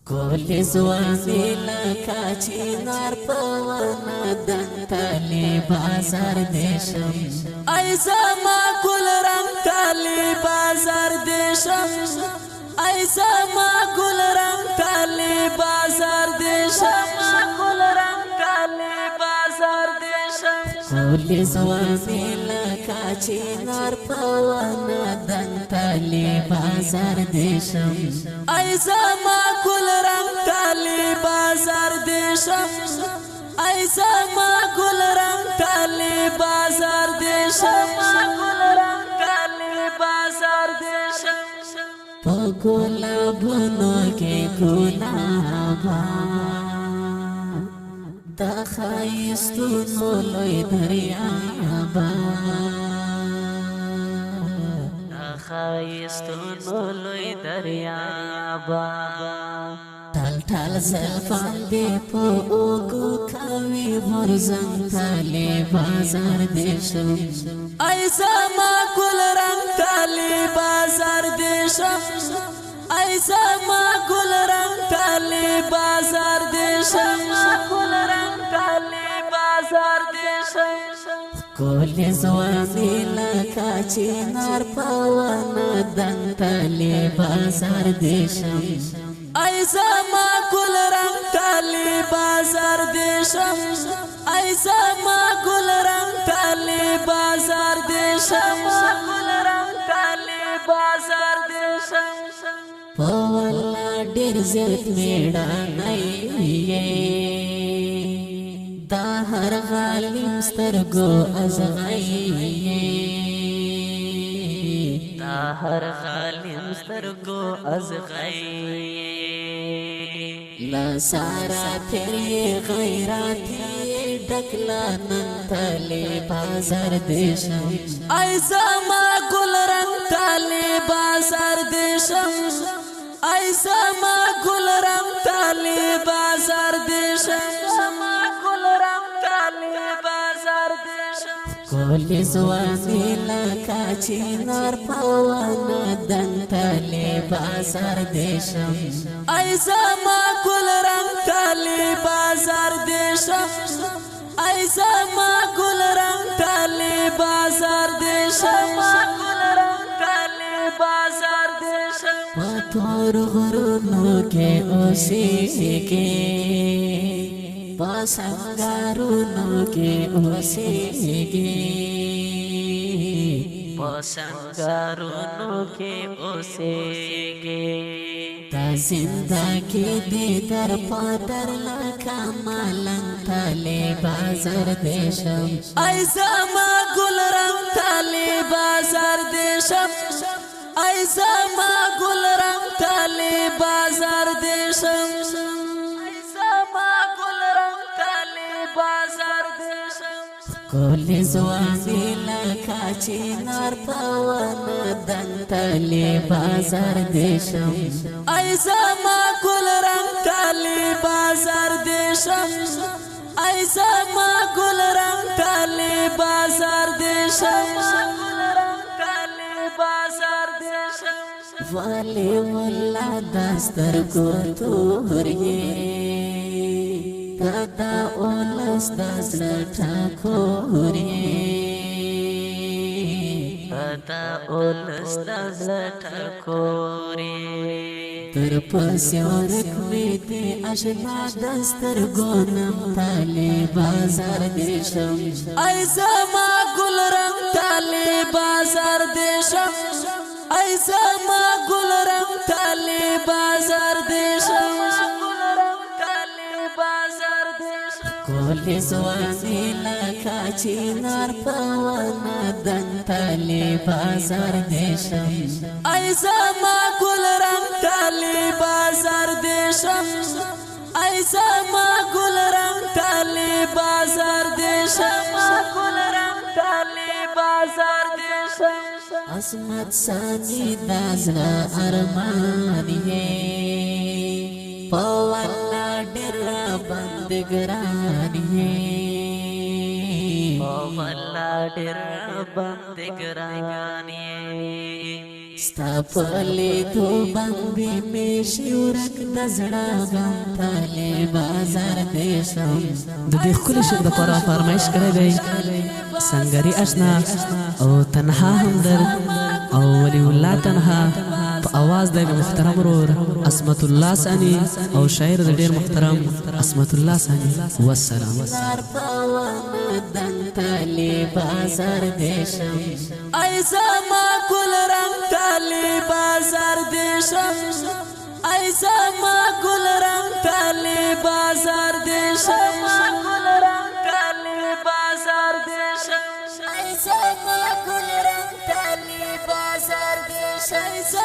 कोली ज़वानी लका चिनार पवन दंतली बाजार देशम ऐसा माकुल रंग काली बाजार देशम ऐसा माकुल रंग काली बाजार देशम माकुल रंग काली बाजार देशम कोली ज़वानी लका चिनार पवन दंतली बाजार देशम ऐसा माकुल रंग काली बाजार देशम ऐसा माकुल रंग काली बाजार देशम माकुल रंग काली बाजार देशम पगोला बुनो के गुनाबा दखाइस्तु नोलोय दरियाबा दखाइस्तु नोलोय दरियाबा ठल ठल सेल्फान दे पो ओगु खावी भर जंगले बाजार देशम ऐसा माकुल रंग काली बाजार देशम ऐसा माकुल रंग काली बाजार देशम माकुल रंग काली बाजार देशम कोली ज़वानी लका चिनार पवन दंतली बाजार देशम ऐसा माकुल रंग काली बाजार देशम ऐसा माकुल रंग काली बाजार देशम माकुल रंग काली बाजार देशम पवला डिर्जत मेडा नये दाहर गालिम स्तरगो अजगाये दाहर गालिम स्तरगो अजगाये ला सारा तेरे गैराती डकला नंतले बाजार देशम ऐसा माकुल रंग काली बाजार देशम ऐसा माकुल रंग काली बाजार देशम माकुल रंग काली बाजार देशम कोली ज़वानी लका चिनार पवन दंतली बाजार देशम ऐसा माकुल रंग काली बाजार देशम ऐसा माकुल रंग काली बाजार देशम माकुल रंग काली बाजार देशम पथोर गुरुनो के ओसिके पसंगारुनो के ओसिके पसंगारुनो के ओसिके ता जिंदगी दे दर पादर लका मालंग तले बाजार देशम ऐसा माकुल रंग काली बाजार देशम ऐसा माकुल रंग काली बाजार देशम ऐसा माकुल रंग काली बाजार देशम कोली ज़वानी लका चिनार पवन दंतली बाजार देशम ऐसा माकुल रंग काली बाजार देशम ऐसा माकुल रंग काली बाजार देशम माकुल रंग काली बाजार देशम वाले वल्ला दस्तर को तोरिए दादा ओलस दस्तर ठाकुरिए दादा ओलस दस्तर ठाकुरिए तर पस्योरक में ते अशना दस्तर गोनम तले बाजार देशम ऐसा माकुल रंग काली बाजार देशम ऐसा माकुल रंग काली बाजार देशम माकुल रंग काली बाजार देशम कोली ज़वानी लका चिनार पवन दंतली बाजार देशम ऐसा माकुल रंग काली बाजार देशम ऐसा माकुल रंग काली बाजार देशम माकुल रंग काली बाजार देशम असमत सानी दाजरा अरमानिये पवला डेरा बंदगरानिये पवला डेरा बंदगरानिये ستاپلی تو باندې می شورک د زړه غم تاله بازار دیشم د دې خپل شعر د پاره فرمایش کړی دی سنگری آشنا او تنها همدرد او ولی الله تنها په आवाज د محترم ورور اسمت الله ثاني او شاعر د ډیر محترم اسمت الله ثاني والسلام تالی بازار دیشم ایسا ما گل رنگ تالی بازار دیشم ایسا ما گل رنگ تالی بازار دیشم گل رنگ تالی بازار دیشم ایسا ما گل رنگ تالی بازار دیشم